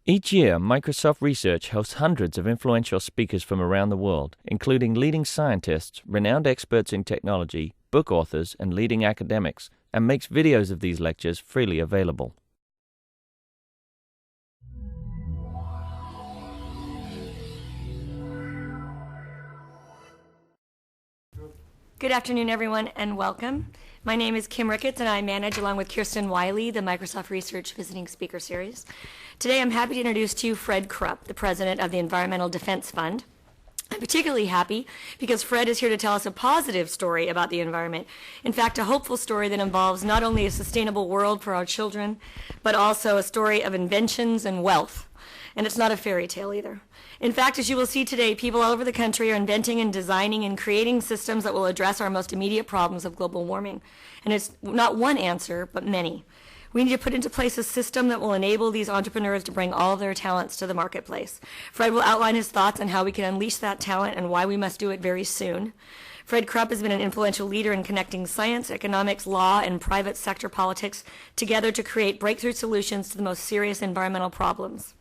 Each year, Microsoft Research hosts hundreds of influential speakers from around the world, including leading scientists, renowned experts in technology, book authors, and leading academics, and makes videos of these lectures freely available. Good afternoon, everyone, and welcome. My name is Kim Ricketts, and I manage, along with Kirsten Wiley, the Microsoft Research Visiting Speaker Series. Today, I'm happy to introduce to you Fred Krupp, the president of the Environmental Defense Fund. I'm particularly happy because Fred is here to tell us a positive story about the environment. In fact, a hopeful story that involves not only a sustainable world for our children, but also a story of inventions and wealth. And it's not a fairy tale either. In fact, as you will see today, people all over the country are inventing and designing and creating systems that will address our most immediate problems of global warming. And it's not one answer, but many. We need to put into place a system that will enable these entrepreneurs to bring all of their talents to the marketplace. Fred will outline his thoughts on how we can unleash that talent and why we must do it very soon. Fred Krupp has been an influential leader in connecting science, economics, law, and private sector politics together to create breakthrough solutions to the most serious environmental problems.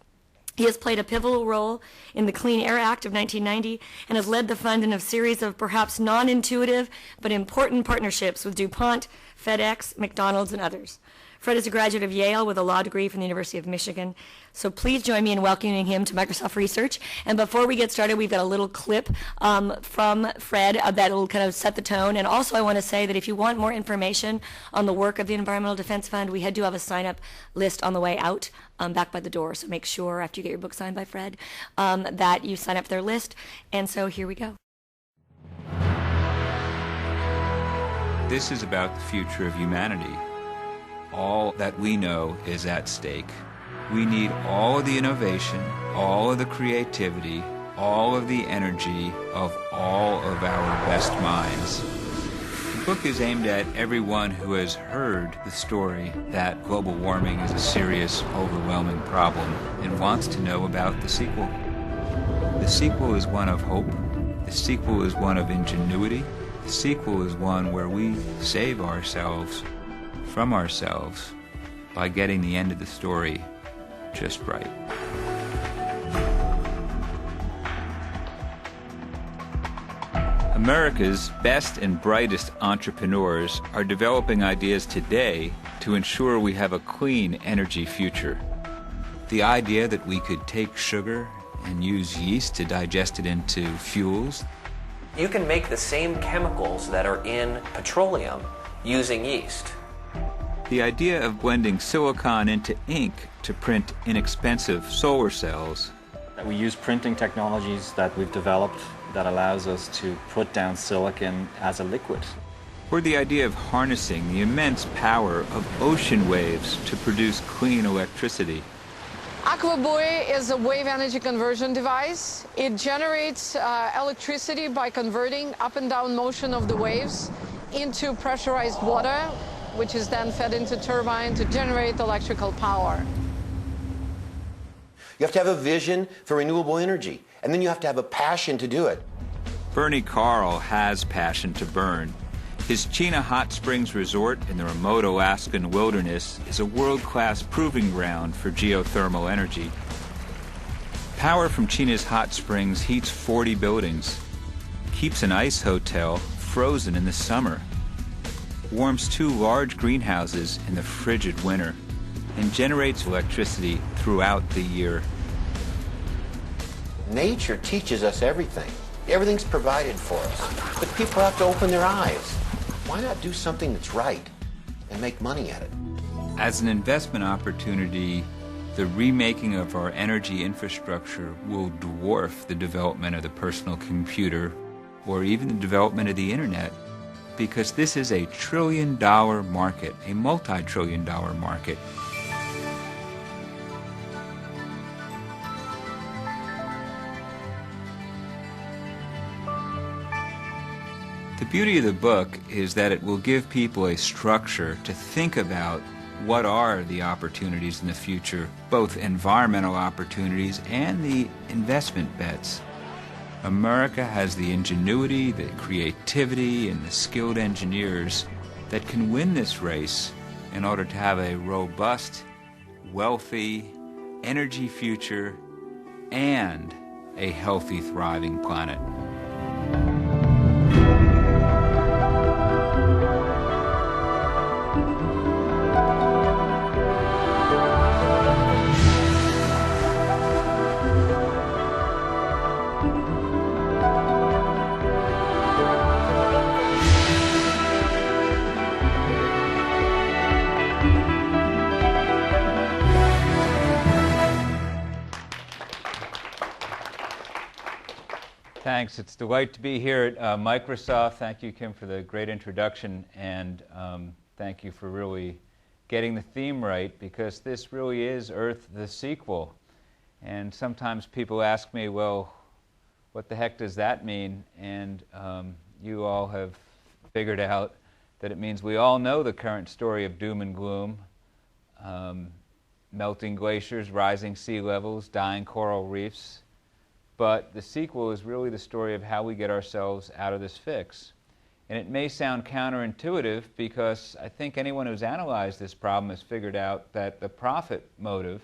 He has played a pivotal role in the Clean Air Act of 1990 and has led the fund in a series of perhaps non-intuitive but important partnerships with DuPont, FedEx, McDonald's, and others. Fred is a graduate of Yale with a law degree from the University of Michigan. So please join me in welcoming him to Microsoft Research. And before we get started, we've got a little clip from Fred that will kind of set the tone. And also I want to say that if you want more information on the work of the Environmental Defense Fund, we do have a sign-up list on the way out back by the door. So make sure after you get your book signed by Fred that you sign up for their list. And so here we go. This is about the future of humanity. All that we know is at stake. We need all of the innovation, all of the creativity, all of the energy of all of our best minds. The book is aimed at everyone who has heard the story that global warming is a serious, overwhelming problem and wants to know about the sequel. The sequel is one of hope. The sequel is one of ingenuity. The sequel is one where we save ourselves from ourselves by getting the end of the story just right. America's best and brightest entrepreneurs are developing ideas today to ensure we have a clean energy future. The idea that we could take sugar and use yeast to digest it into fuels. You can make the same chemicals that are in petroleum using yeast. The idea of blending silicon into ink to print inexpensive solar cells. We use printing technologies that we've developed that allows us to put down silicon as a liquid. Or the idea of harnessing the immense power of ocean waves to produce clean electricity. AquaBuoy is a wave energy conversion device. It generates electricity by converting up and down motion of the waves into pressurized water, which is then fed into turbine to generate electrical power. You have to have a vision for renewable energy, and then you have to have a passion to do it. Bernie Carl has passion to burn. His Chena Hot Springs Resort in the remote Alaskan wilderness is a world-class proving ground for geothermal energy. Power from Chena's hot springs heats 40 buildings, keeps an ice hotel frozen in the summer, warms 2 large greenhouses in the frigid winter, and generates electricity throughout the year. Nature teaches us everything. Everything's provided for us. But people have to open their eyes. Why not do something that's right and make money at it? As an investment opportunity, the remaking of our energy infrastructure will dwarf the development of the personal computer or even the development of the internet, because this is a trillion-dollar market, a multi-trillion-dollar market. The beauty of the book is that it will give people a structure to think about what are the opportunities in the future, both environmental opportunities and the investment bets. America has the ingenuity, the creativity, and the skilled engineers that can win this race in order to have a robust, wealthy, energy future, and a healthy, thriving planet. Thanks. It's a delight to be here at Microsoft. Thank you, Kim, for the great introduction, and thank you for really getting the theme right, because this really is Earth the sequel. And sometimes people ask me, well, what the heck does that mean? And you all have figured out that it means we all know the current story of doom and gloom, melting glaciers, rising sea levels, dying coral reefs. But the sequel is really the story of how we get ourselves out of this fix. And it may sound counterintuitive, because I think anyone who's analyzed this problem has figured out that the profit motive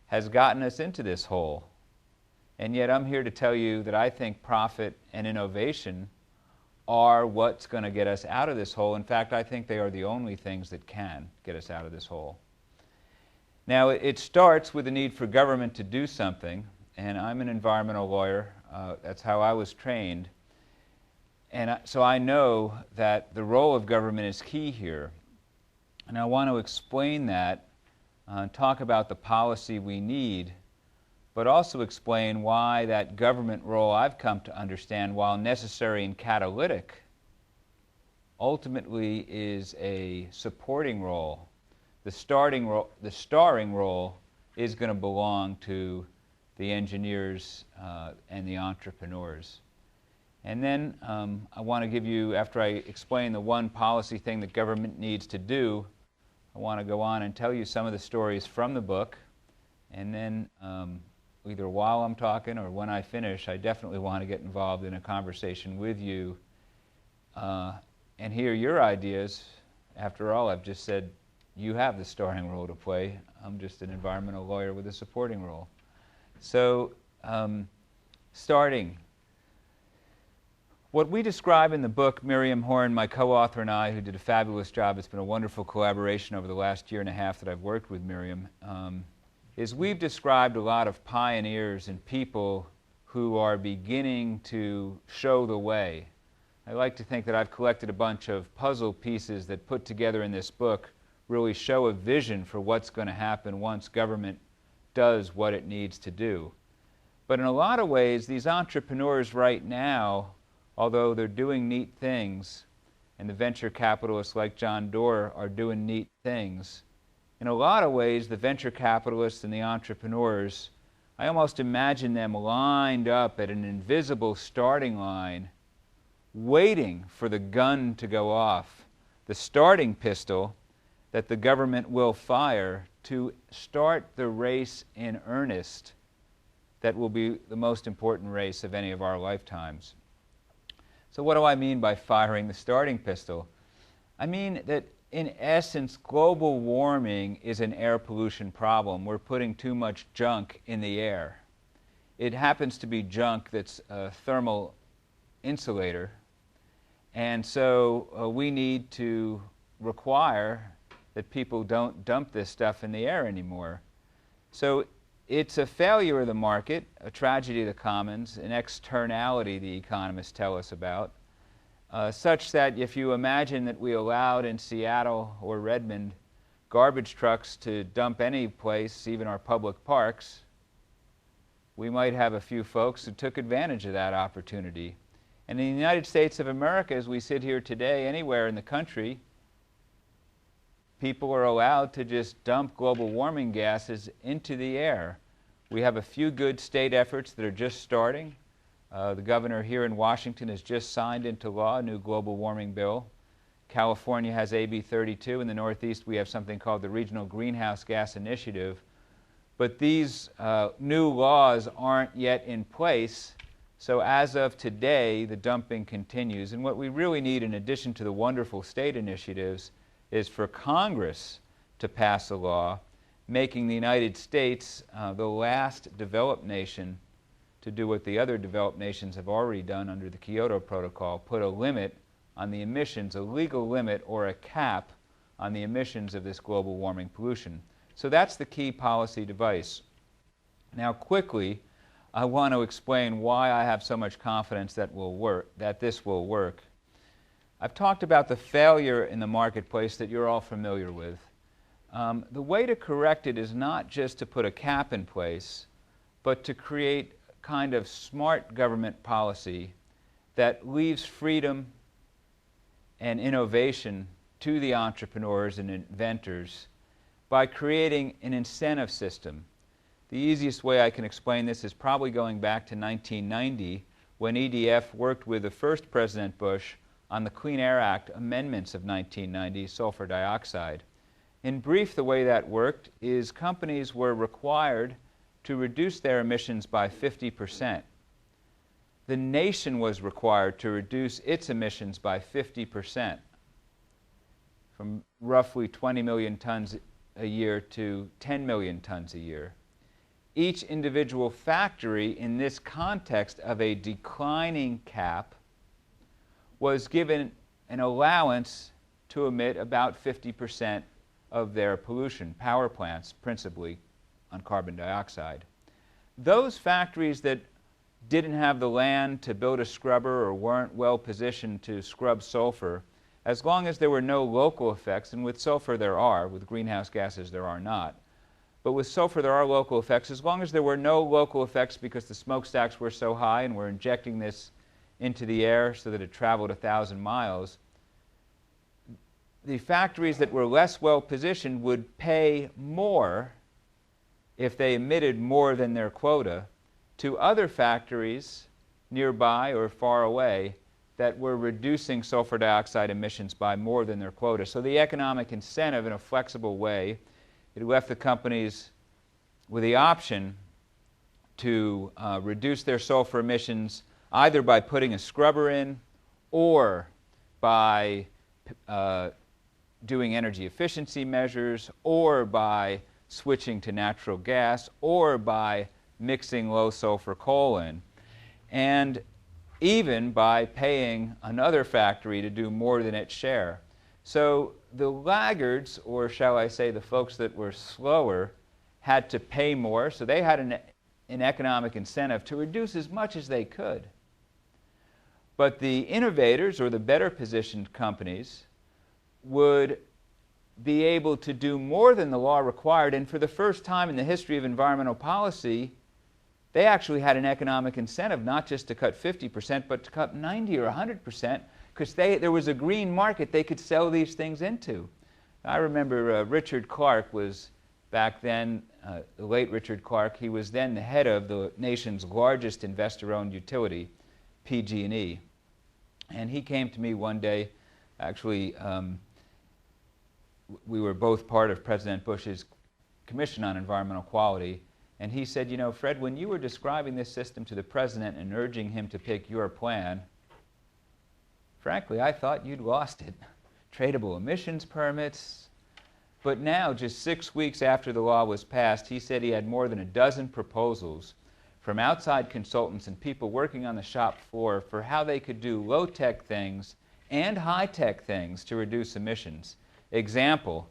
has gotten us into this hole. And yet I'm here to tell you that I think profit and innovation are what's going to get us out of this hole. In fact, I think they are the only things that can get us out of this hole. Now, it starts with the need for government to do something. And I'm an environmental lawyer. That's how I was trained. And so I know that the role of government is key here. And I want to explain that, talk about the policy we need, but also explain why that government role I've come to understand, while necessary and catalytic, ultimately is a supporting role. The starring role is going to belong to the engineers and the entrepreneurs. And then I want to give you, after I explain the one policy thing that government needs to do, I want to go on and tell you some of the stories from the book. And then either while I'm talking or when I finish, I definitely want to get involved in a conversation with you and hear your ideas. After all, I've just said you have the starring role to play. I'm just an environmental lawyer with a supporting role. So, starting. What we describe in the book, Miriam Horn, my co-author, and I, who did a fabulous job, it's been a wonderful collaboration over the last year and a half that I've worked with Miriam, is we've described a lot of pioneers and people who are beginning to show the way. I like to think that I've collected a bunch of puzzle pieces that, put together in this book, really show a vision for what's going to happen once government does what it needs to do. But in a lot of ways, these entrepreneurs right now, although they're doing neat things, and the venture capitalists like John Doerr are doing neat things, in a lot of ways, the venture capitalists and the entrepreneurs, I almost imagine them lined up at an invisible starting line, waiting for the gun to go off, the starting pistol that the government will fire to start the race in earnest that will be the most important race of any of our lifetimes. So what do I mean by firing the starting pistol? I mean that, in essence, global warming is an air pollution problem. We're putting too much junk in the air. It happens to be junk that's a thermal insulator, and so we need to require that people don't dump this stuff in the air anymore. So it's a failure of the market, a tragedy of the commons, an externality the economists tell us about, such that if you imagine that we allowed in Seattle or Redmond garbage trucks to dump any place, even our public parks, we might have a few folks who took advantage of that opportunity. And in the United States of America, as we sit here today, anywhere in the country, people are allowed to just dump global warming gases into the air. We have a few good state efforts that are just starting. The governor here in Washington has just signed into law a new global warming bill. California has AB 32. In the Northeast, we have something called the Regional Greenhouse Gas Initiative. But these new laws aren't yet in place. So as of today, the dumping continues. And what we really need, in addition to the wonderful state initiatives, is for Congress to pass a law making the United States the last developed nation to do what the other developed nations have already done under the Kyoto Protocol, put a limit on the emissions, a legal limit or a cap on the emissions of this global warming pollution. So that's the key policy device. Now quickly, I want to explain why I have so much confidence that this will work. I've talked about the failure in the marketplace that you're all familiar with. The way to correct it is not just to put a cap in place, but to create kind of smart government policy that leaves freedom and innovation to the entrepreneurs and inventors by creating an incentive system. The easiest way I can explain this is probably going back to 1990 when EDF worked with the first President Bush on the Clean Air Act amendments of 1990, sulfur dioxide. In brief, the way that worked is companies were required to reduce their emissions by 50%. The nation was required to reduce its emissions by 50%, from roughly 20 million tons a year to 10 million tons a year. Each individual factory in this context of a declining cap was given an allowance to emit about 50% of their pollution, power plants principally on carbon dioxide. Those factories that didn't have the land to build a scrubber or weren't well positioned to scrub sulfur, as long as there were no local effects, and with sulfur there are, with greenhouse gases there are not, but with sulfur there are local effects, as long as there were no local effects because the smokestacks were so high and we're injecting this into the air so that it traveled 1,000 miles, the factories that were less well positioned would pay more if they emitted more than their quota to other factories nearby or far away that were reducing sulfur dioxide emissions by more than their quota. So the economic incentive, in a flexible way, it left the companies with the option to reduce their sulfur emissions either by putting a scrubber in or by doing energy efficiency measures or by switching to natural gas or by mixing low sulfur coal in, and even by paying another factory to do more than its share. So the laggards, or shall I say the folks that were slower, had to pay more, so they had an economic incentive to reduce as much as they could. But the innovators, or the better positioned companies, would be able to do more than the law required, and for the first time in the history of environmental policy, they actually had an economic incentive not just to cut 50%, but to cut 90 or 100%, because there was a green market they could sell these things into. I remember Richard Clark was back then, the late Richard Clark, he was then the head of the nation's largest investor-owned utility, PG&E. And he came to me one day, actually, we were both part of President Bush's Commission on Environmental Quality, and he said, you know, Fred, when you were describing this system to the President and urging him to pick your plan, frankly, I thought you'd lost it. Tradable emissions permits. But now, just 6 weeks after the law was passed, he said he had more than a dozen proposals from outside consultants and people working on the shop floor for how they could do low-tech things and high-tech things to reduce emissions. Example,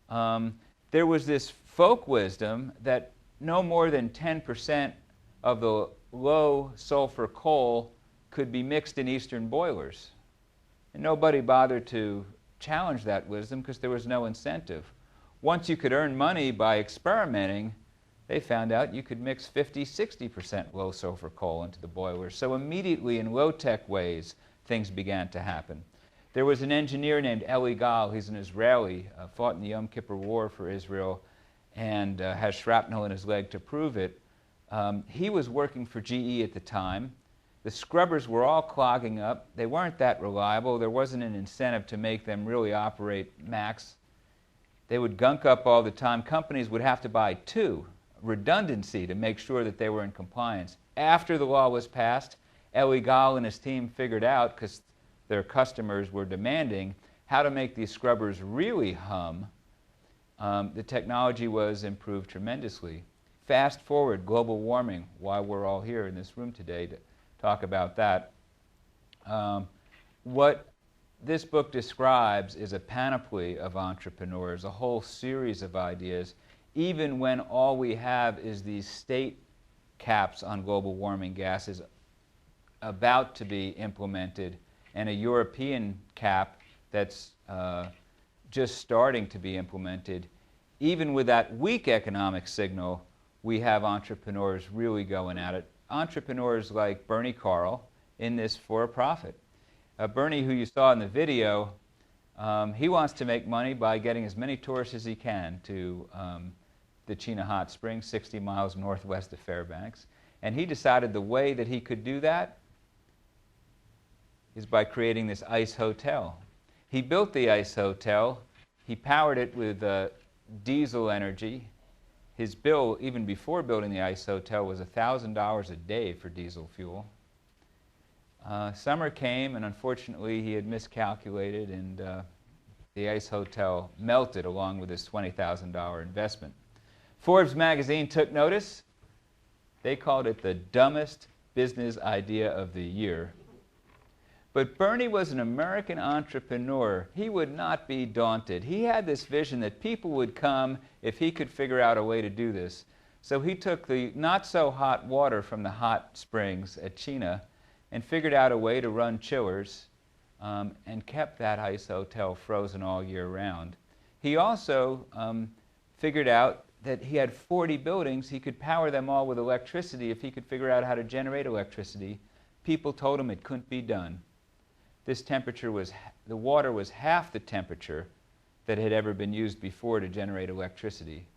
there was this folk wisdom that no more than 10% of the low sulfur coal could be mixed in Eastern boilers. And nobody bothered to challenge that wisdom because there was no incentive. Once you could earn money by experimenting, they found out you could mix 50-60% low sulfur coal into the boilers. So immediately in low-tech ways, things began to happen. There was an engineer named Eli Gal, he's an Israeli, fought in the Yom Kippur War for Israel and has shrapnel in his leg to prove it. He was working for GE at the time. The scrubbers were all clogging up. They weren't that reliable. There wasn't an incentive to make them really operate max. They would gunk up all the time. Companies would have to buy two, redundancy, to make sure that they were in compliance. After the law was passed, Eli Gal and his team figured out, because their customers were demanding, how to make these scrubbers really hum the technology was improved tremendously. Fast forward, global warming, why we're all here in this room today to talk about that. What this book describes is a panoply of entrepreneurs, a whole series of ideas, even when all we have is these state caps on global warming gases about to be implemented and a European cap that's just starting to be implemented. Even with that weak economic signal, we have entrepreneurs really going at it. Entrepreneurs like Bernie Carl in this for-profit. Bernie, who you saw in the video, he wants to make money by getting as many tourists as he can to the Chena Hot Springs, 60 miles northwest of Fairbanks. And he decided the way that he could do that is by creating this ice hotel. He built the ice hotel. He powered it with diesel energy. His bill, even before building the ice hotel, was $1,000 a day for diesel fuel. Summer came, and unfortunately he had miscalculated, and the ice hotel melted along with his $20,000 investment. Forbes magazine took notice. They called it the dumbest business idea of the year. But Bernie was an American entrepreneur. He would not be daunted. He had this vision that people would come if he could figure out a way to do this. So he took the not-so-hot water from the hot springs at Chena and figured out a way to run chillers and kept that ice hotel frozen all year round. He also figured out that he had 40 buildings. He could power them all with electricity if he could figure out how to generate electricity. People told him it couldn't be done. This temperature was, the water was half the temperature that had ever been used before to generate electricity.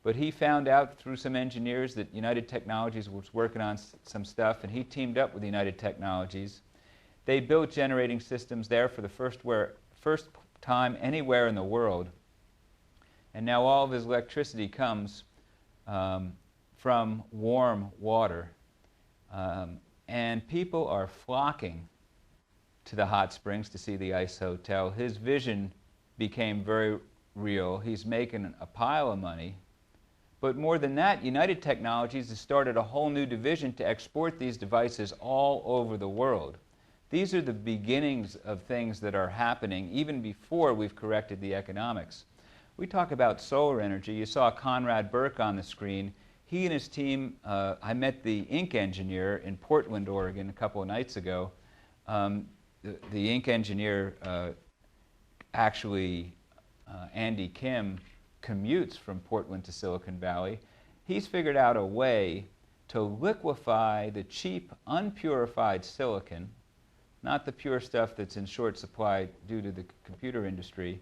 But he found out through some engineers that United Technologies was working on some stuff, and he teamed up with United Technologies. They built generating systems there for the first time anywhere in the world. And now all of his electricity comes from warm water. And people are flocking to the hot springs to see the ice hotel. His vision became very real. He's making a pile of money. But more than that, United Technologies has started a whole new division to export these devices all over the world. These are the beginnings of things that are happening even before we've corrected the economics. We talk about solar energy. You saw Conrad Burke on the screen. He and his team, I met the ink engineer in Portland, Oregon a couple of nights ago. The ink engineer actually, Andy Kim, commutes from Portland to Silicon Valley. He's figured out a way to liquefy the cheap, unpurified silicon, not the pure stuff that's in short supply due to the computer industry,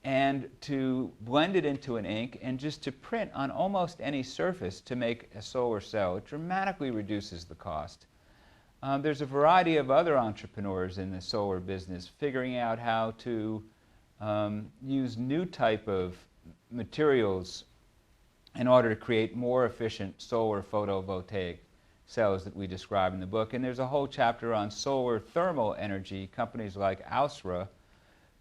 and to blend it into an ink and just to print on almost any surface to make a solar cell. It dramatically reduces the cost. There's a variety of other entrepreneurs in the solar business figuring out how to use new type of materials in order to create more efficient solar photovoltaic cells that we describe in the book. And there's a whole chapter on solar thermal energy, companies like Ausra,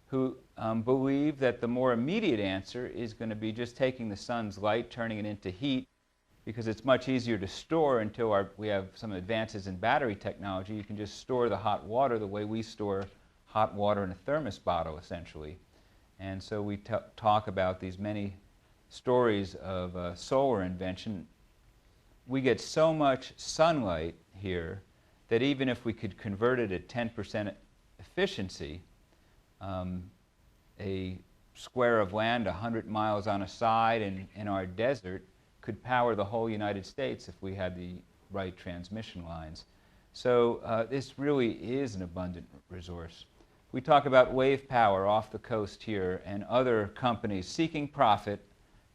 who believe that the more immediate answer is going to be just taking the sun's light, turning it into heat, because it's much easier to store until we have some advances in battery technology. You can just store the hot water the way we store hot water in a thermos bottle, essentially. And so we talk about these many stories of solar invention. We get so much sunlight here that even if we could convert it at 10% efficiency, a square of land 100 miles on a side in our desert could power the whole United States if we had the right transmission lines. So this really is an abundant resource. We talk about wave power off the coast here and other companies seeking profit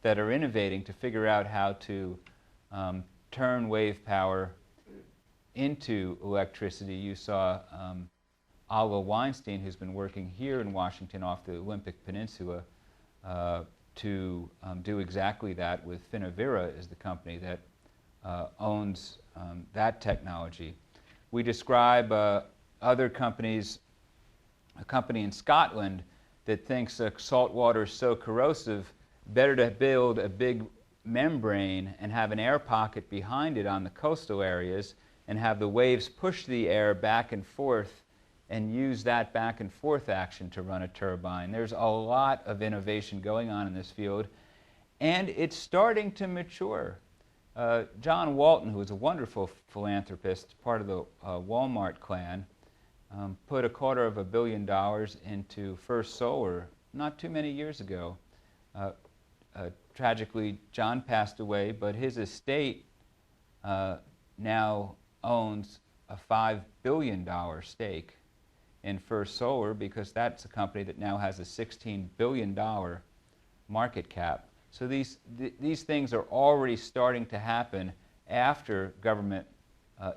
that are innovating to figure out how to turn wave power into electricity. You saw Alga Weinstein, who's been working here in Washington off the Olympic Peninsula to do exactly that with Finovera is the company that owns that technology. We describe other companies, a company in Scotland that thinks salt water is so corrosive, better to build a big membrane and have an air pocket behind it on the coastal areas and have the waves push the air back and forth and use that back and forth action to run a turbine. There's a lot of innovation going on in this field, and it's starting to mature. John Walton, who was a wonderful philanthropist, part of the Walmart clan, put $250 million into First Solar not too many years ago. Tragically, John passed away, but his estate now owns a $5 billion stake in First Solar, because that's a company that now has a $16 billion market cap. So these things are already starting to happen after government,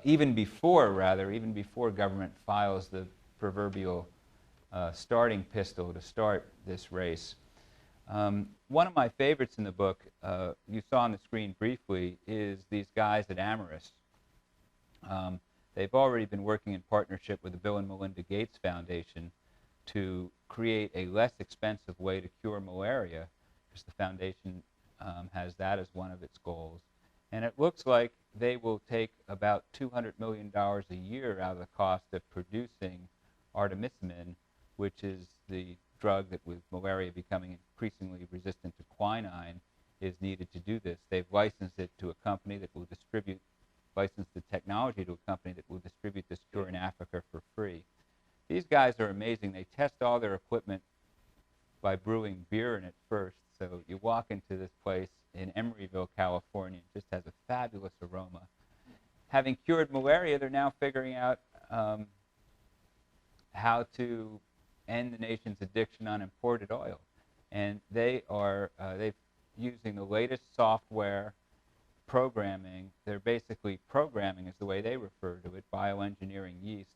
even before government files the proverbial starting pistol to start this race. One of my favorites in the book, you saw on the screen briefly, is these guys at Amyris. They've already been working in partnership with the Bill and Melinda Gates Foundation to create a less expensive way to cure malaria, because the foundation has that as one of its goals. And it looks like they will take about $200 million a year out of the cost of producing artemisinin, which is the drug that, with malaria becoming increasingly resistant to quinine, is needed to do this. They've licensed it to a company that will licensed the technology to a company that will distribute this cure in Africa for free. These guys are amazing. They test all their equipment by brewing beer in it first. So you walk into this place in Emeryville, California, it just has a fabulous aroma. Having cured malaria, they're now figuring out how to end the nation's addiction on imported oil. And they're using the latest software, programming. They're basically programming, is the way they refer to it, bioengineering yeast,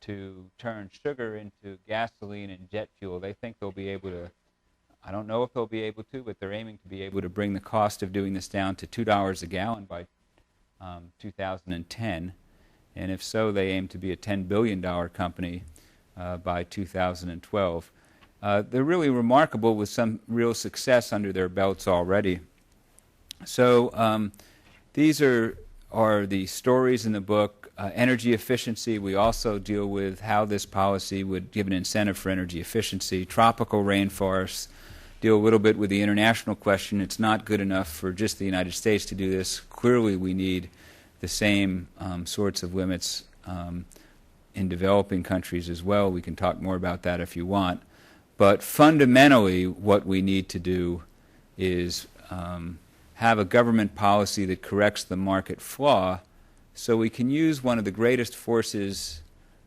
to turn sugar into gasoline and jet fuel. They think they'll be able to, I don't know if they'll be able to, but they're aiming to be able to bring the cost of doing this down to $2 a gallon by 2010. And if so, they aim to be a $10 billion company by 2012. They're really remarkable, with some real success under their belts already. So these are the stories in the book. Energy efficiency, we also deal with how this policy would give an incentive for energy efficiency. Tropical rainforests, deal a little bit with the international question. It's not good enough for just the United States to do this. Clearly we need the same sorts of limits in developing countries as well. We can talk more about that if you want. But fundamentally, what we need to do is have a government policy that corrects the market flaw, so we can use one of the greatest forces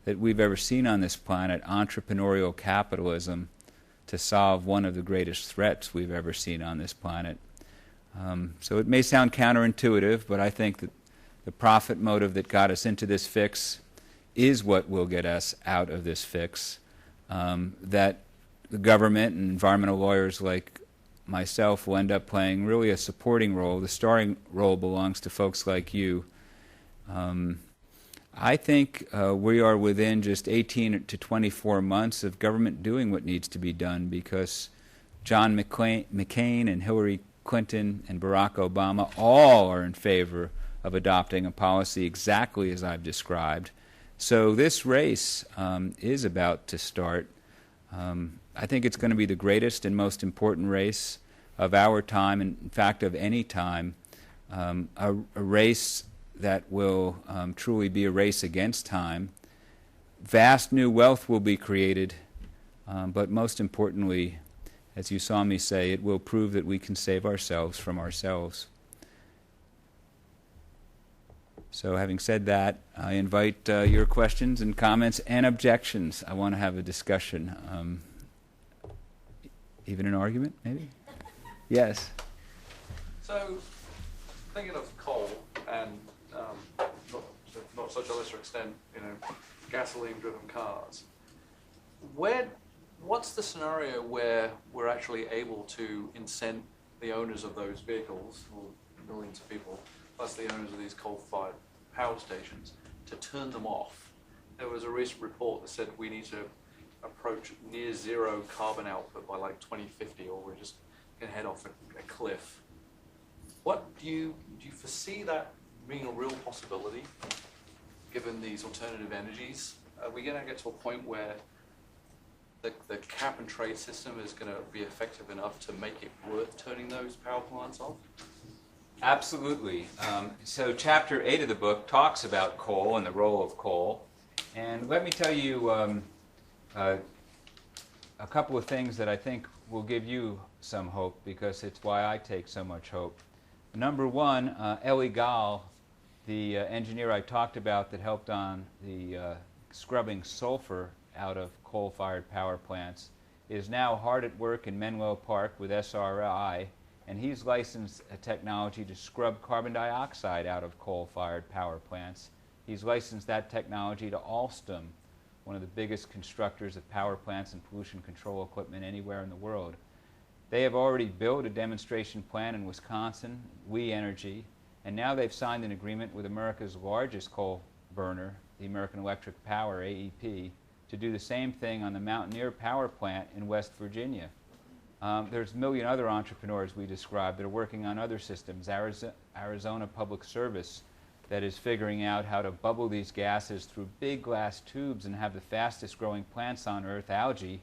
that we've ever seen on this planet, entrepreneurial capitalism, to solve one of the greatest threats we've ever seen on this planet. So it may sound counterintuitive, but I think that the profit motive that got us into this fix is what will get us out of this fix. That the government and environmental lawyers like myself will end up playing really a supporting role. The starring role belongs to folks like you. I think we are within just 18 to 24 months of government doing what needs to be done, because John McCain and Hillary Clinton and Barack Obama all are in favor of adopting a policy exactly as I've described. So this race is about to start. I think it's going to be the greatest and most important race of our time, and in fact of any time, a race that will truly be a race against time. Vast new wealth will be created, but most importantly, as you saw me say, it will prove that we can save ourselves from ourselves. So having said that, I invite your questions and comments and objections. I want to have a discussion. Even an argument, maybe? Yes. So, thinking of coal and not such a lesser extent, gasoline-driven cars, what's the scenario where we're actually able to incent the owners of those vehicles, or millions of people, plus the owners of these coal-fired power stations, to turn them off? There was a recent report that said we need to approach near zero carbon output by like 2050, or we're just going to head off a cliff. What do you foresee that being a real possibility, given these alternative energies? Are we going to get to a point where the cap and trade system is going to be effective enough to make it worth turning those power plants off? Absolutely. So chapter 8 of the book talks about coal and the role of coal. And let me tell you a couple of things that I think will give you some hope, because it's why I take so much hope. Number one, Elie Gall, the engineer I talked about that helped on the scrubbing sulfur out of coal-fired power plants, is now hard at work in Menlo Park with SRI, and he's licensed a technology to scrub carbon dioxide out of coal-fired power plants. He's licensed that technology to Alstom, one of the biggest constructors of power plants and pollution control equipment anywhere in the world. They have already built a demonstration plant in Wisconsin, We Energy, and now they've signed an agreement with America's largest coal burner, the American Electric Power, AEP, to do the same thing on the Mountaineer Power Plant in West Virginia. There's a million other entrepreneurs we described that are working on other systems. Arizona Public Service, that is figuring out how to bubble these gases through big glass tubes and have the fastest growing plants on Earth, algae,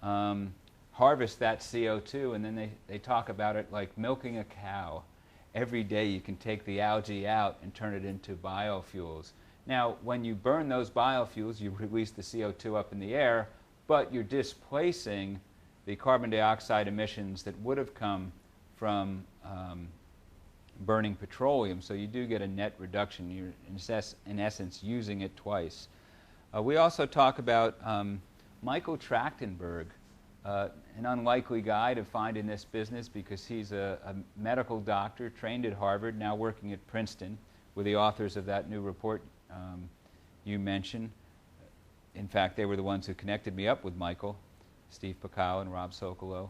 harvest that CO2, and then they talk about it like milking a cow. Every day you can take the algae out and turn it into biofuels. Now, when you burn those biofuels, you release the CO2 up in the air, but you're displacing the carbon dioxide emissions that would have come from burning petroleum, so you do get a net reduction. You're, in essence, using it twice. We also talk about Michael Trachtenberg, an unlikely guy to find in this business because he's a medical doctor trained at Harvard, now working at Princeton, with the authors of that new report you mentioned. In fact, they were the ones who connected me up with Michael, Steve Pakal and Rob Sokolow.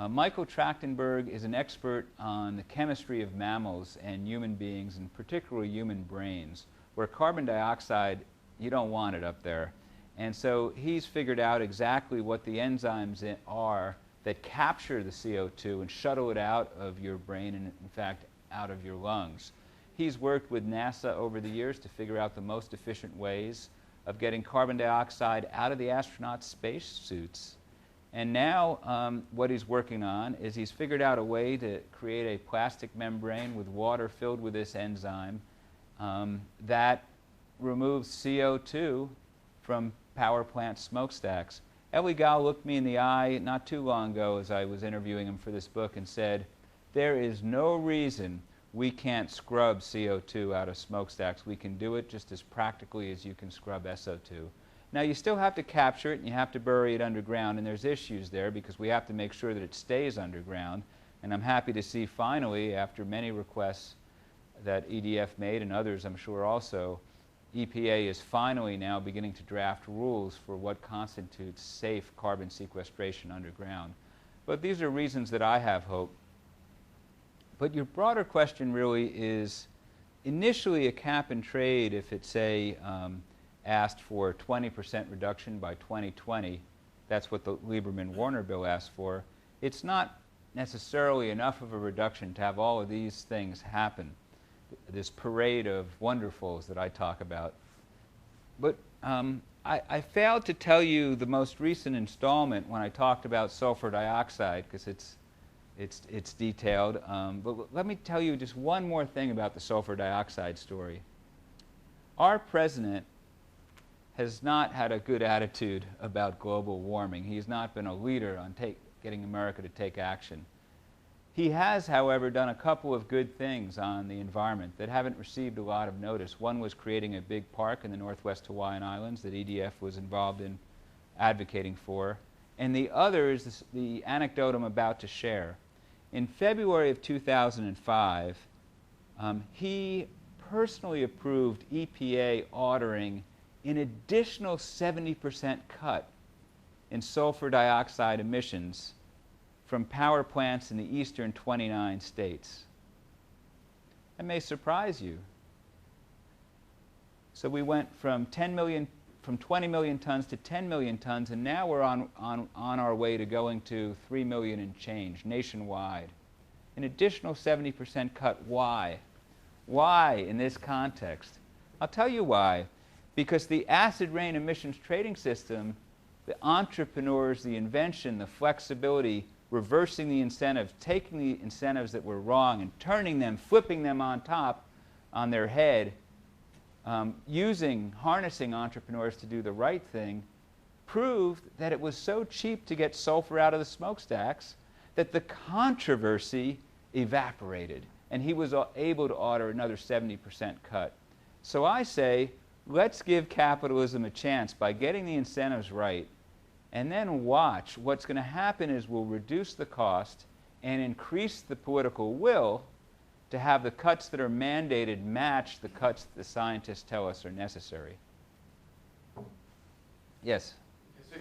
Michael Trachtenberg is an expert on the chemistry of mammals and human beings, and particularly human brains, where carbon dioxide, you don't want it up there. And so he's figured out exactly what the enzymes are that capture the CO2 and shuttle it out of your brain and, in fact, out of your lungs. He's worked with NASA over the years to figure out the most efficient ways of getting carbon dioxide out of the astronauts' spacesuits. And now what he's working on is he's figured out a way to create a plastic membrane with water filled with this enzyme that removes CO2 from power plant smokestacks. Elie Gall looked me in the eye not too long ago as I was interviewing him for this book and said, there is no reason we can't scrub CO2 out of smokestacks. We can do it just as practically as you can scrub SO2. Now, you still have to capture it and you have to bury it underground, and there's issues there because we have to make sure that it stays underground. And I'm happy to see finally, after many requests that EDF made and others I'm sure also, EPA is finally now beginning to draft rules for what constitutes safe carbon sequestration underground. But these are reasons that I have hope. But your broader question really is, initially a cap and trade, if it say asked for a 20% reduction by 2020, that's what the Lieberman-Warner bill asked for, it's not necessarily enough of a reduction to have all of these things happen, this parade of wonderfuls that I talk about. But I failed to tell you the most recent installment when I talked about sulfur dioxide, because it's detailed. But let me tell you just one more thing about the sulfur dioxide story. Our president has not had a good attitude about global warming. He's not been a leader on getting America to take action. He has, however, done a couple of good things on the environment that haven't received a lot of notice. One was creating a big park in the Northwest Hawaiian Islands that EDF was involved in advocating for. And the other is the anecdote I'm about to share. In February of 2005, he personally approved EPA ordering an additional 70% cut in sulfur dioxide emissions from power plants in the eastern 29 states. That may surprise you. So we went from 10 million from 20 million tons to 10 million tons, and now we're on our way to going to 3 million and change nationwide. An additional 70% cut. Why? Why in this context? I'll tell you why. Because the acid rain emissions trading system, the entrepreneurs, the invention, the flexibility, reversing the incentives, taking the incentives that were wrong and turning them, flipping them on top, on their head, harnessing entrepreneurs to do the right thing, proved that it was so cheap to get sulfur out of the smokestacks that the controversy evaporated, and he was able to order another 70% cut. So I say, let's give capitalism a chance by getting the incentives right, and then watch. What's going to happen is we'll reduce the cost and increase the political will to have the cuts that are mandated match the cuts that the scientists tell us are necessary. Yes? So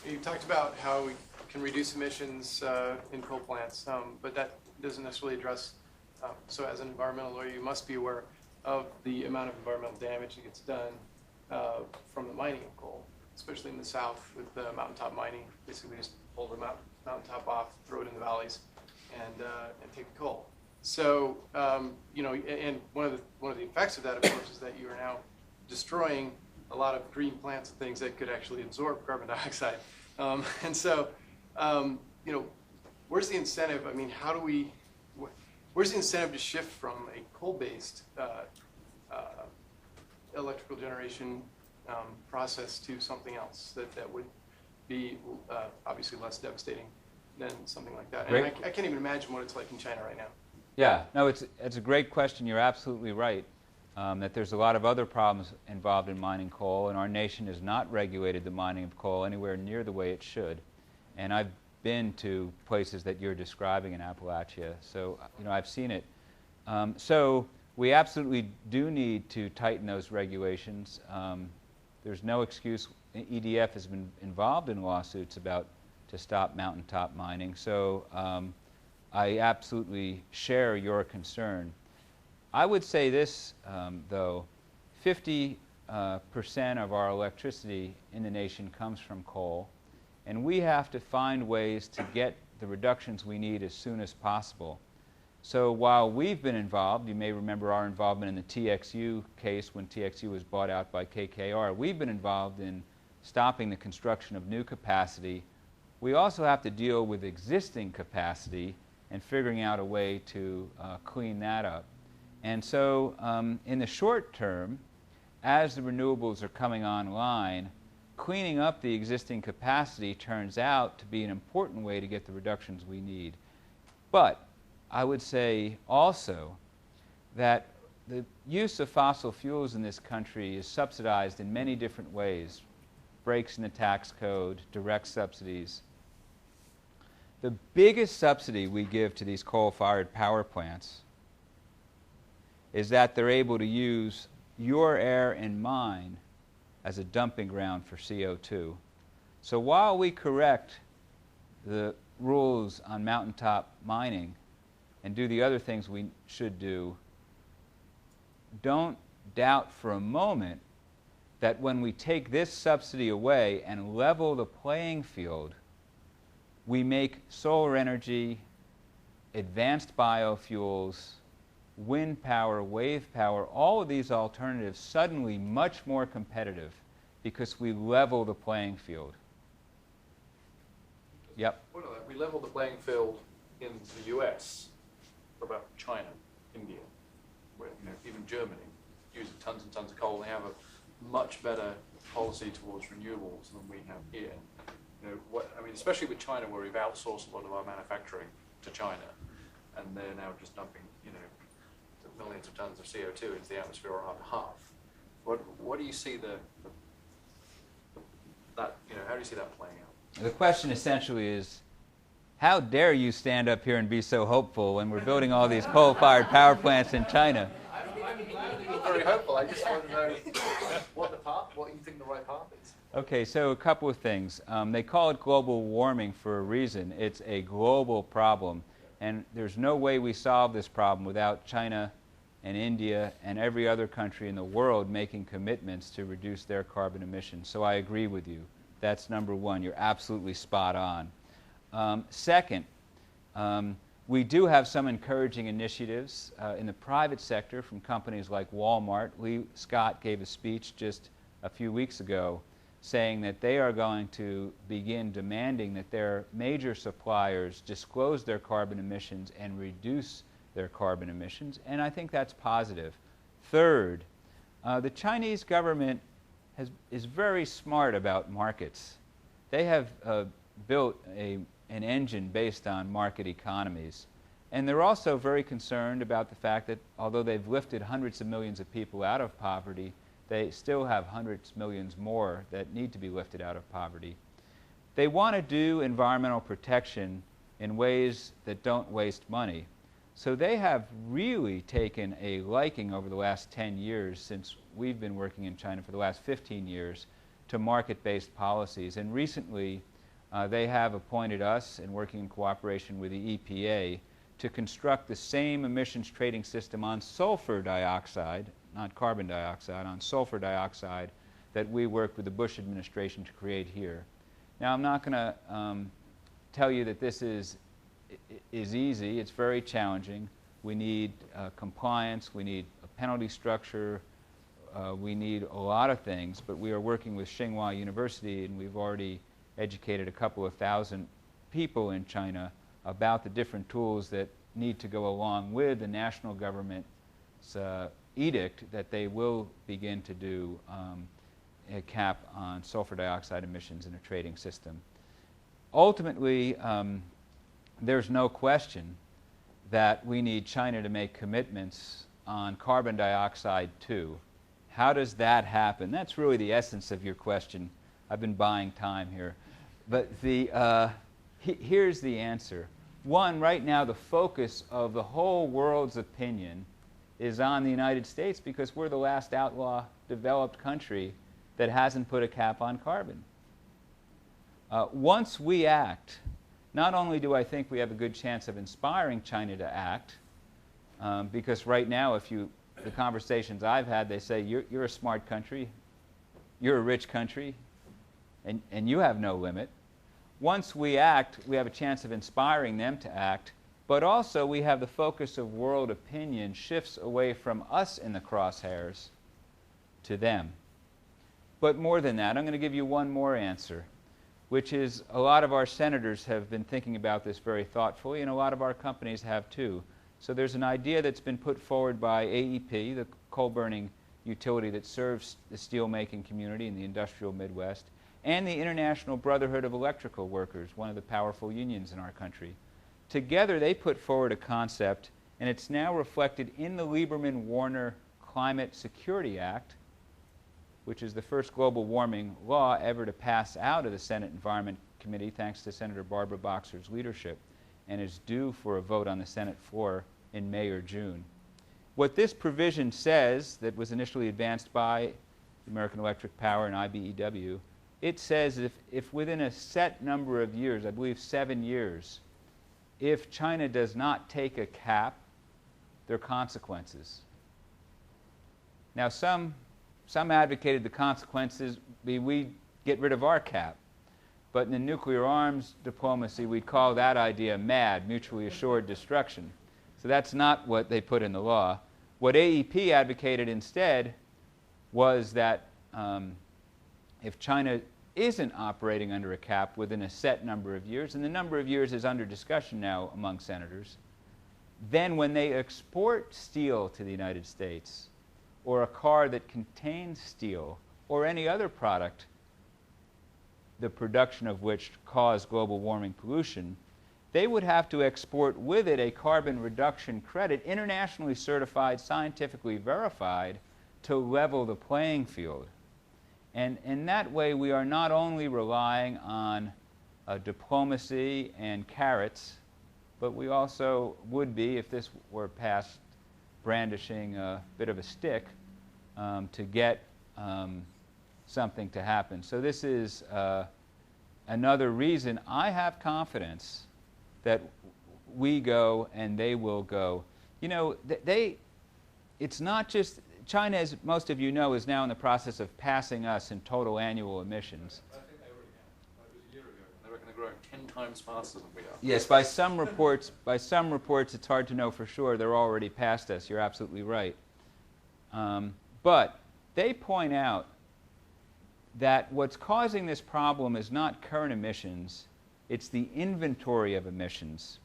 you talked about how we can reduce emissions in coal plants, but that doesn't necessarily address, so as an environmental lawyer, you must be aware of the amount of environmental damage that gets done from the mining of coal, especially in the south with the mountaintop mining. Basically, just pull the mountaintop off, throw it in the valleys, and take the coal. So, you know, and one of the effects of that, of course, is that you are now destroying a lot of green plants and things that could actually absorb carbon dioxide. And so, you know, where's the incentive? I mean, how do we? Where's the incentive to shift from a coal-based electrical generation process to something else that would be obviously less devastating than something like that? And I can't even imagine what it's like in China right now. Yeah, no, it's a great question. You're absolutely right that there's a lot of other problems involved in mining coal, and our nation has not regulated the mining of coal anywhere near the way it should. And I've been to places that you're describing in Appalachia, so you know I've seen it. So we absolutely do need to tighten those regulations. There's no excuse. EDF has been involved in lawsuits to stop mountaintop mining. So I absolutely share your concern. I would say this, though, 50% of our electricity in the nation comes from coal, and we have to find ways to get the reductions we need as soon as possible. So while we've been involved, you may remember our involvement in the TXU case when TXU was bought out by KKR, we've been involved in stopping the construction of new capacity. We also have to deal with existing capacity and figuring out a way to clean that up. And so in the short term, as the renewables are coming online, cleaning up the existing capacity turns out to be an important way to get the reductions we need. But I would say also that the use of fossil fuels in this country is subsidized in many different ways. Breaks in the tax code, direct subsidies. The biggest subsidy we give to these coal-fired power plants is that they're able to use your air and mine as a dumping ground for CO2. So while we correct the rules on mountaintop mining and do the other things we should do, don't doubt for a moment that when we take this subsidy away and level the playing field, we make solar energy, advanced biofuels, wind power, wave power, all of these alternatives suddenly much more competitive because we level the playing field. Yep. We level the playing field in the US. What about China, India, where even Germany uses tons and tons of coal? They have a much better policy towards renewables than we have here. I mean, especially with China, where we've outsourced a lot of our manufacturing to China, and they're now just dumping, millions of tons of CO2 into the atmosphere on our behalf. What do you see how do you see that playing out? The question essentially is, how dare you stand up here and be so hopeful when we're building all these coal-fired power plants in China? I'm very hopeful. I just want to know what you think the right path is. Okay, so a couple of things. They call it global warming for a reason. It's a global problem, and there's no way we solve this problem without China and India and every other country in the world making commitments to reduce their carbon emissions. So I agree with you. That's number one. You're absolutely spot on. Second, we do have some encouraging initiatives in the private sector from companies like Walmart. Lee Scott gave a speech just a few weeks ago saying that they are going to begin demanding that their major suppliers disclose their carbon emissions and reduce their carbon emissions, and I think that's positive. Third, the Chinese government is very smart about markets. They have built an engine based on market economies, and they're also very concerned about the fact that although they've lifted hundreds of millions of people out of poverty, they still have hundreds of millions more that need to be lifted out of poverty. They want to do environmental protection in ways that don't waste money. So they have really taken a liking over the last 10 years, since we've been working in China for the last 15 years, to market-based policies. And recently, they have appointed us, and working in cooperation with the EPA, to construct the same emissions trading system on sulfur dioxide, not carbon dioxide, on sulfur dioxide, that we worked with the Bush administration to create here. Now, I'm not going to tell you that this is easy. It's very challenging. We need compliance. We need a penalty structure. We need a lot of things, but we are working with Tsinghua University, and we've already educated a couple of thousand people in China about the different tools that need to go along with the national government's edict that they will begin to do a cap on sulfur dioxide emissions in a trading system. Ultimately, there's no question that we need China to make commitments on carbon dioxide too. How does that happen? That's really the essence of your question. I've been buying time here. But here's the answer. One, right now the focus of the whole world's opinion is on the United States because we're the last outlaw developed country that hasn't put a cap on carbon. Once we act, not only do I think we have a good chance of inspiring China to act, because right now, the conversations I've had, they say, you're a smart country, you're a rich country, and you have no limit. Once we act, we have a chance of inspiring them to act, but also we have the focus of world opinion shifts away from us in the crosshairs to them. But more than that, I'm going to give you one more answer, which is a lot of our senators have been thinking about this very thoughtfully, and a lot of our companies have too. So there's an idea that's been put forward by AEP, the coal-burning utility that serves the steel-making community in the industrial Midwest, and the International Brotherhood of Electrical Workers, one of the powerful unions in our country. Together, they put forward a concept, and it's now reflected in the Lieberman-Warner Climate Security Act, which is the first global warming law ever to pass out of the Senate Environment Committee, thanks to Senator Barbara Boxer's leadership, and is due for a vote on the Senate floor in May or June. What this provision says, that was initially advanced by American Electric Power and IBEW, it says if within a set number of years, I believe 7 years, if China does not take a cap, there are consequences. Now, some advocated the consequences be we get rid of our cap. But in the nuclear arms diplomacy, we'd call that idea MAD, mutually assured destruction. So that's not what they put in the law. What AEP advocated instead was that if China isn't operating under a cap within a set number of years, and the number of years is under discussion now among senators, then when they export steel to the United States, or a car that contains steel, or any other product, the production of which cause global warming pollution, they would have to export with it a carbon reduction credit, internationally certified, scientifically verified, to level the playing field. And in that way, we are not only relying on diplomacy and carrots, but we also would be, if this were passed, brandishing a bit of a stick to get something to happen. So this is another reason I have confidence that we go and they will go. You know, it's not just China, as most of you know, is now in the process of passing us in total annual emissions. I think they already have. It was a year ago. They reckon they're growing 10 times faster than we are. Yes, by some reports, it's hard to know for sure. They're already past us. You're absolutely right. But they point out that what's causing this problem is not current emissions, it's the inventory of emissions.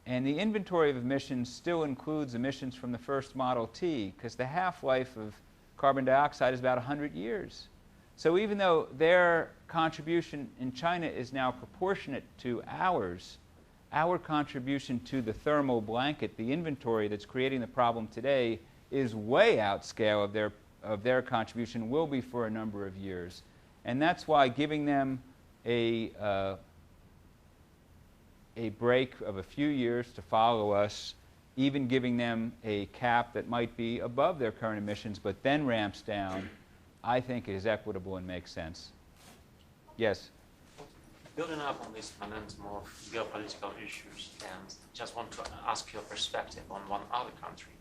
And the inventory of emissions still includes emissions from the first Model T, because the half-life of carbon dioxide is about 100 years. So even though their contribution in China is now proportionate to ours, our contribution to the thermal blanket, the inventory that's creating the problem today, is way out scale of their contribution, will be for a number of years. And that's why giving them a break of a few years to follow us, even giving them a cap that might be above their current emissions but then ramps down, I think is equitable and makes sense. Yes? Building up on this momentum of geopolitical issues, and just want to ask your perspective on one other country.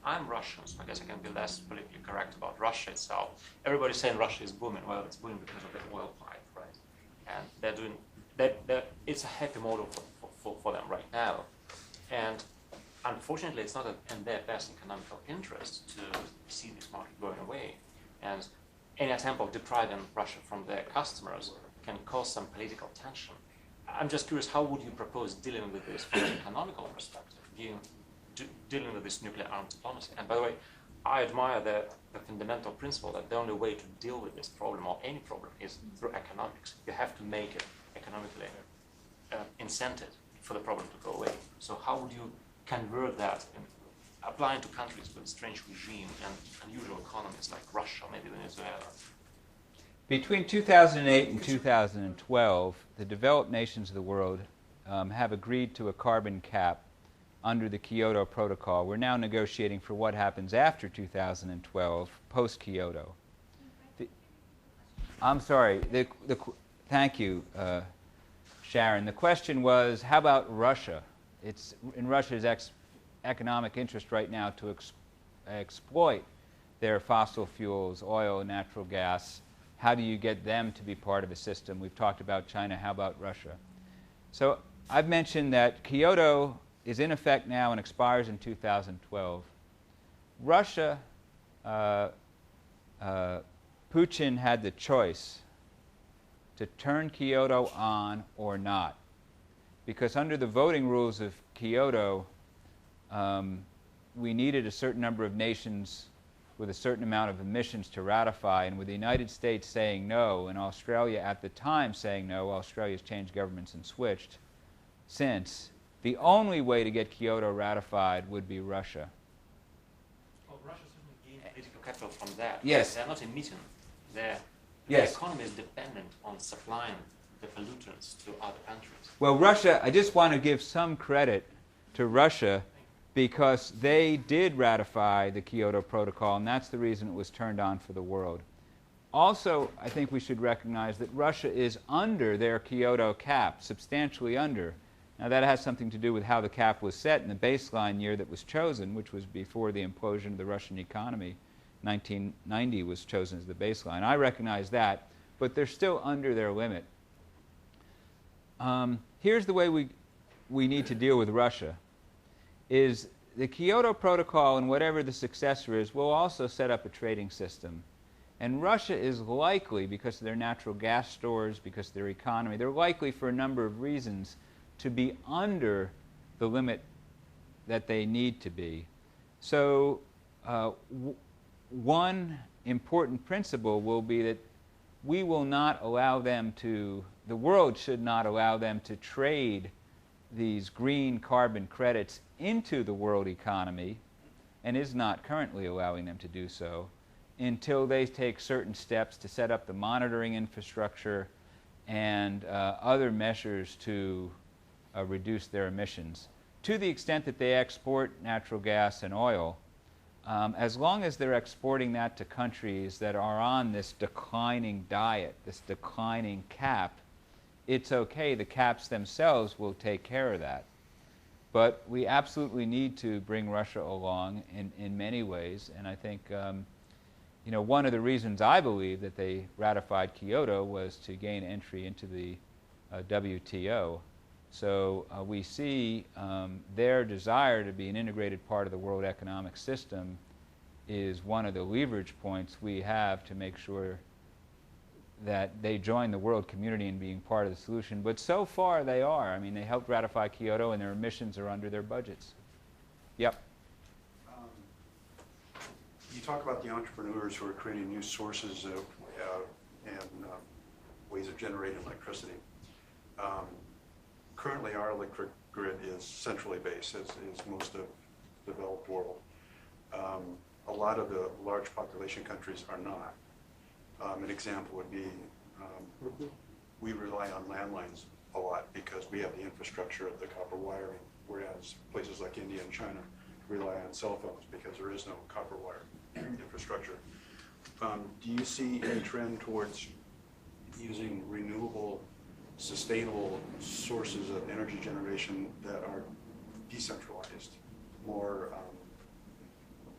I'm Russian, so I guess I can be less politically correct about Russia itself. Everybody's saying Russia is booming. Well, it's booming because of the oil pipe, right? And they're doing it's a happy model for them right now. And unfortunately, it's not in their best economical interest to see this market going away. And any attempt of depriving Russia from their customers can cause some political tension. I'm just curious, how would you propose dealing with this from an economical perspective, dealing with this nuclear armed diplomacy? And by the way, I admire the fundamental principle that the only way to deal with this problem, or any problem, is through economics. You have to make it economically incented for the problem to go away. So how would you convert that in applying to countries with strange regime and unusual economies like Russia, maybe Venezuela? Between 2008 and 2012, the developed nations of the world have agreed to a carbon cap under the Kyoto Protocol. We're now negotiating for what happens after 2012, post-Kyoto. I'm sorry. Thank you, Sharon. The question was, how about Russia? It's in Russia's economic interest right now to exploit their fossil fuels, oil, natural gas. How do you get them to be part of a system? We've talked about China. How about Russia? So I've mentioned that Kyoto is in effect now and expires in 2012. Russia, Putin had the choice to turn Kyoto on or not, because under the voting rules of Kyoto, we needed a certain number of nations with a certain amount of emissions to ratify, and with the United States saying no, and Australia at the time saying no, Australia's changed governments and switched since, the only way to get Kyoto ratified would be Russia. Well, Russia certainly gained political capital from that. Yes. They're not emitting. Their economy is dependent on supplying the pollutants to other countries. Well, Russia, I just want to give some credit to Russia because they did ratify the Kyoto Protocol, and that's the reason it was turned on for the world. Also, I think we should recognize that Russia is under their Kyoto cap, substantially under. Now, that has something to do with how the cap was set in the baseline year that was chosen, which was before the implosion of the Russian economy. 1990 was chosen as the baseline. I recognize that, but they're still under their limit. Here's the way we need to deal with Russia, is the Kyoto Protocol, and whatever the successor is, will also set up a trading system. And Russia is likely, because of their natural gas stores, because of their economy, they're likely for a number of reasons to be under the limit that they need to be. So one important principle will be that we will not allow them to, the world should not allow them to trade these green carbon credits into the world economy, and is not currently allowing them to do so, until they take certain steps to set up the monitoring infrastructure and other measures to reduce their emissions. To the extent that they export natural gas and oil, as long as they're exporting that to countries that are on this declining diet, this declining cap, it's okay. The caps themselves will take care of that. But we absolutely need to bring Russia along in many ways, and I think you know, one of the reasons I believe that they ratified Kyoto was to gain entry into the WTO. So we see their desire to be an integrated part of the world economic system is one of the leverage points we have to make sure that they join the world community in being part of the solution. But so far they are. I mean, they helped ratify Kyoto and their emissions are under their budgets. Yep. You talk about the entrepreneurs who are creating new sources of, and ways of generating electricity. Currently, our electric grid is centrally based, as is most of the developed world. A lot of the large population countries are not. An example would be we rely on landlines a lot because we have the infrastructure of the copper wiring, whereas places like India and China rely on cell phones because there is no copper wire infrastructure. Do you see any trend towards using renewable, sustainable sources of energy generation that are decentralized, more,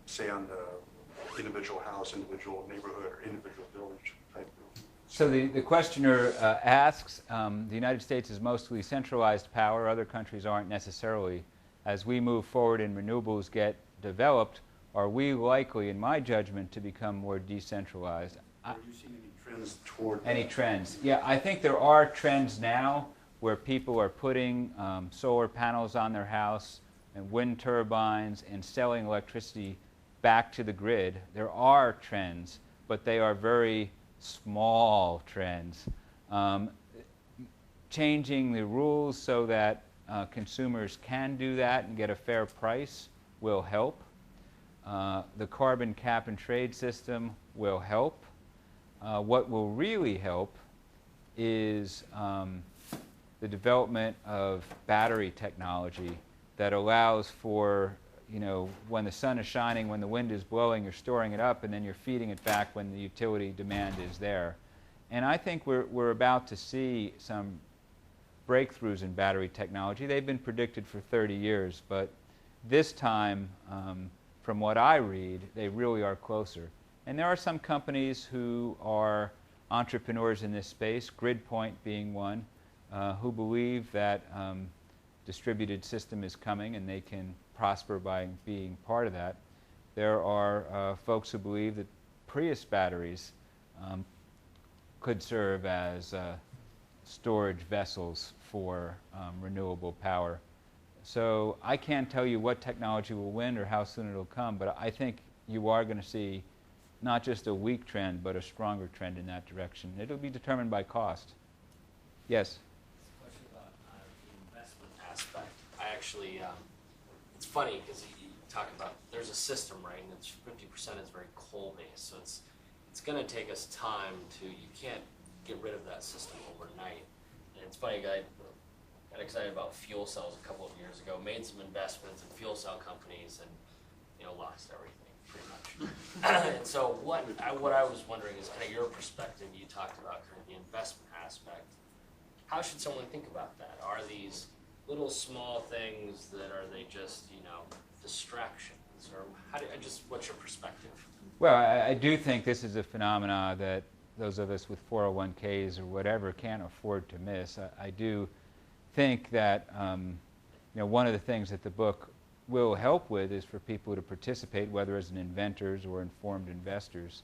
say, on the individual house, individual neighborhood, or individual village type of? So the questioner asks, the United States is mostly centralized power, other countries aren't necessarily. As we move forward and renewables get developed, are we likely, in my judgment, to become more decentralized? Are you seeing any trends toward Any that? trends? Yeah, I think there are trends now where people are putting solar panels on their house and wind turbines and selling electricity back to the grid. There are trends, but they are very small trends. Changing the rules so that consumers can do that and get a fair price will help. The carbon cap and trade system will help. What will really help is the development of battery technology that allows for, you know, when the sun is shining, when the wind is blowing, you're storing it up and then you're feeding it back when the utility demand is there. And I think we're about to see some breakthroughs in battery technology. They've been predicted for 30 years, but this time, from what I read, they really are closer. And there are some companies who are entrepreneurs in this space, GridPoint being one, who believe that distributed system is coming and they can prosper by being part of that. There are folks who believe that Prius batteries could serve as storage vessels for renewable power. So I can't tell you what technology will win or how soon it'll come, but I think you are going to see not just a weak trend, but a stronger trend in that direction. It'll be determined by cost. Yes? Question about the investment aspect. I actually, it's funny because you talk about there's a system, right, and it's 50% is very coal-based, so it's going to take us time to, you can't get rid of that system overnight. And it's funny, I got excited about fuel cells a couple of years ago, made some investments in fuel cell companies, and, you know, lost everything pretty much. And so what I was wondering is kind of your perspective. You talked about kind of the investment aspect. How should someone think about that? Are these little small things that are they just, you know, distractions, or how do what's your perspective? Well, I do think this is a phenomena that those of us with 401ks or whatever can't afford to miss. I do think that you know, one of the things that the book will help with is for people to participate, whether as inventors or informed investors.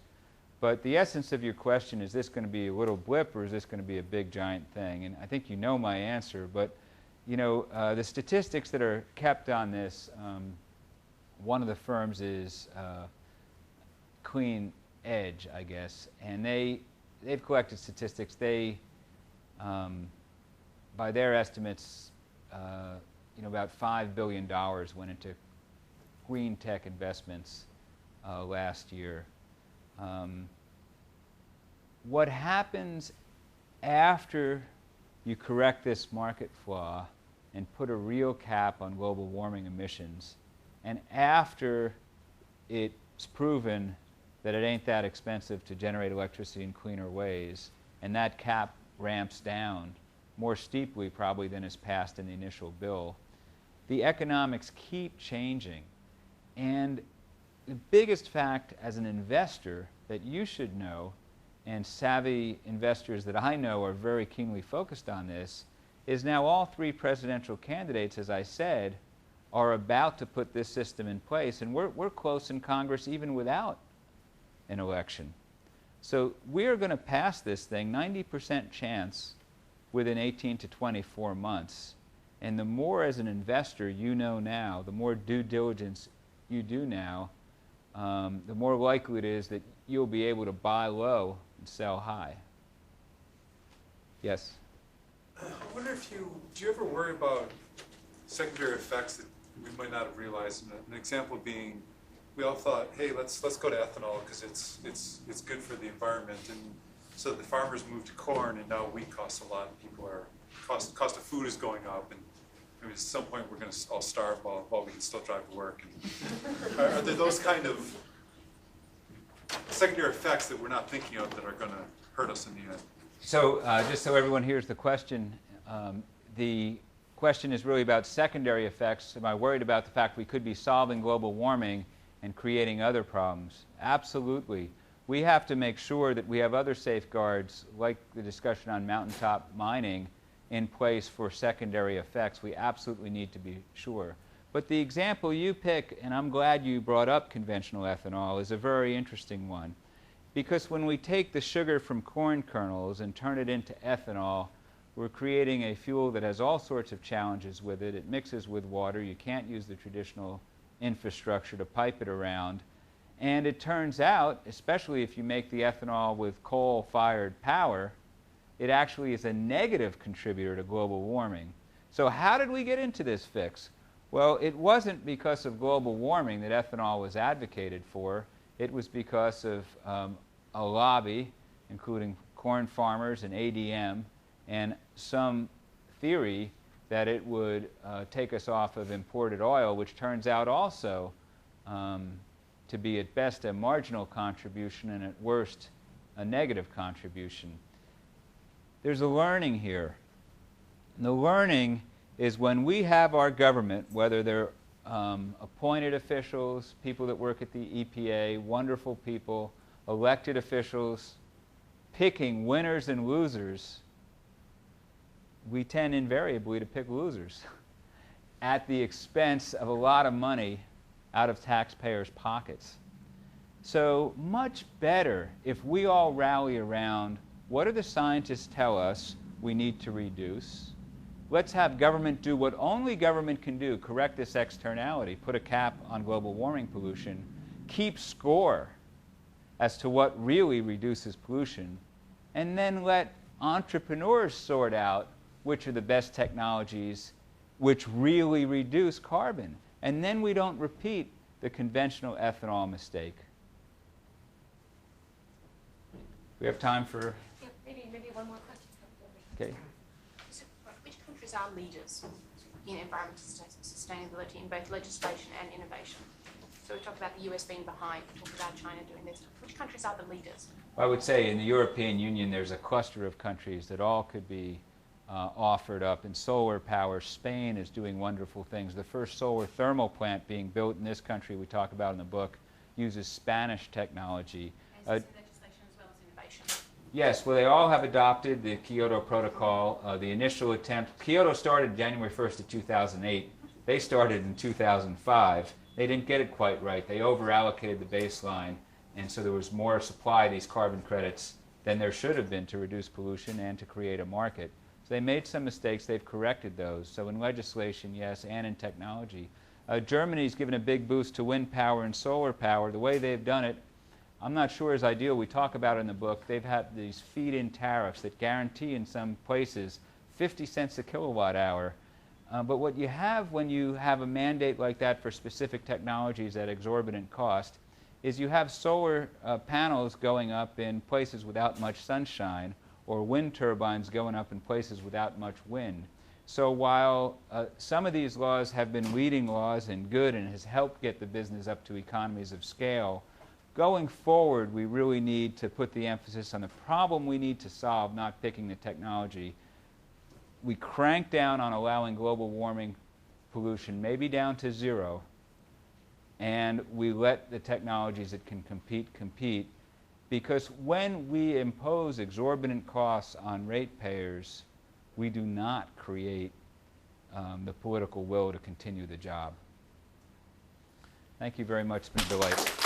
But the essence of your question, is this going to be a little blip or is this going to be a big giant thing? And I think you know my answer, but you know, the statistics that are kept on this, one of the firms is Clean Edge, I guess, and they've collected statistics. They, by their estimates, you know, about $5 billion went into green tech investments last year. What happens after you correct this market flaw and put a real cap on global warming emissions, and after it's proven that it ain't that expensive to generate electricity in cleaner ways, and that cap ramps down more steeply probably than is passed in the initial bill, the economics keep changing. And the biggest fact as an investor that you should know, and savvy investors that I know are very keenly focused on this, is now all three presidential candidates, as I said, are about to put this system in place. And we're close in Congress even without an election. So we're going to pass this thing, 90% chance, within 18 to 24 months. And the more as an investor you know now, the more due diligence you do now, the more likely it is that you'll be able to buy low and sell high. Yes? I wonder if do you ever worry about secondary effects that we might not have realized? An example being, we all thought, hey, let's go to ethanol because it's good for the environment, and so the farmers moved to corn, and now wheat costs a lot, and people are cost of food is going up, and maybe at some point we're going to all starve while we can still drive to work. And are there those kind of secondary effects that we're not thinking of that are going to hurt us in the end? So just so everyone hears the question is really about secondary effects. Am I worried about the fact we could be solving global warming and creating other problems? Absolutely. We have to make sure that we have other safeguards, like the discussion on mountaintop mining, in place for secondary effects. We absolutely need to be sure. But the example you pick, and I'm glad you brought up conventional ethanol, is a very interesting one. Because when we take the sugar from corn kernels and turn it into ethanol, we're creating a fuel that has all sorts of challenges with it. It mixes with water. You can't use the traditional infrastructure to pipe it around. And it turns out, especially if you make the ethanol with coal-fired power, it actually is a negative contributor to global warming. So how did we get into this fix? Well, it wasn't because of global warming that ethanol was advocated for. It was because of a lobby, including corn farmers and ADM, and some theory that it would take us off of imported oil, which turns out also to be at best a marginal contribution and at worst a negative contribution. There's a learning here. And the learning is when we have our government, whether they're appointed officials, people that work at the EPA, wonderful people, elected officials, picking winners and losers, we tend invariably to pick losers at the expense of a lot of money out of taxpayers' pockets. So much better if we all rally around what do the scientists tell us we need to reduce. Let's have government do what only government can do, correct this externality, put a cap on global warming pollution, keep score as to what really reduces pollution, and then let entrepreneurs sort out which are the best technologies which really reduce carbon. And then we don't repeat the conventional ethanol mistake. We have time for... Yeah, maybe one more question. Okay. So, which countries are leaders in environmental sustainability in both legislation and innovation? So we talk about the US being behind, we talk about China doing this. Which countries are the leaders? I would say in the European Union there's a cluster of countries that all could be offered up. In solar power, Spain is doing wonderful things. The first solar thermal plant being built in this country, we talk about in the book, uses Spanish technology. And legislation as well as innovation. Yes, well, they all have adopted the Kyoto Protocol. The initial attempt, Kyoto started January 1st of 2008. They started in 2005. They didn't get it quite right. They over-allocated the baseline, and so there was more supply of these carbon credits than there should have been to reduce pollution and to create a market. So they made some mistakes. They've corrected those. So in legislation, yes, and in technology. Germany's given a big boost to wind power and solar power. The way they've done it, I'm not sure is ideal. We talk about it in the book. They've had these feed-in tariffs that guarantee in some places 50 cents a kilowatt hour. But what you have when you have a mandate like that for specific technologies at exorbitant cost is you have solar panels going up in places without much sunshine, or wind turbines going up in places without much wind. So while some of these laws have been leading laws and good and has helped get the business up to economies of scale, going forward we really need to put the emphasis on the problem we need to solve, not picking the technology. We crank down on allowing global warming pollution, maybe down to zero, and we let the technologies that can compete, because when we impose exorbitant costs on ratepayers, we do not create the political will to continue the job. Thank you very much. It's been a delight.